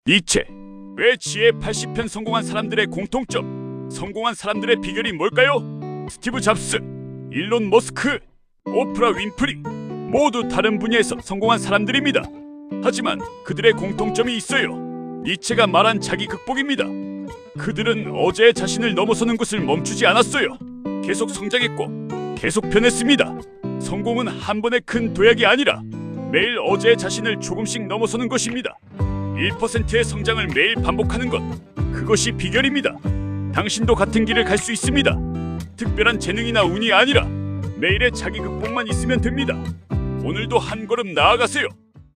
니체. 왜 지혜 80편 성공한 사람들의 공통점, 성공한 사람들의 비결이 뭘까요? 스티브 잡스, 일론 머스크, 오프라 윈프리 모두 다른 분야에서 성공한 사람들입니다. 하지만 그들의 공통점이 있어요. 니체가 말한 자기 극복입니다. 그들은 어제의 자신을 넘어서는 것을 멈추지 않았어요. 계속 성장했고 계속 변했습니다. 성공은 한 번의 큰 도약이 아니라 매일 어제의 자신을 조금씩 넘어서는 것입니다. 1%의 성장을 매일 반복하는 것, 그것이 비결입니다. 당신도 같은 길을 갈 수 있습니다. 특별한 재능이나 운이 아니라 매일의 자기 극복만 있으면 됩니다. 오늘도 한 걸음 나아가세요.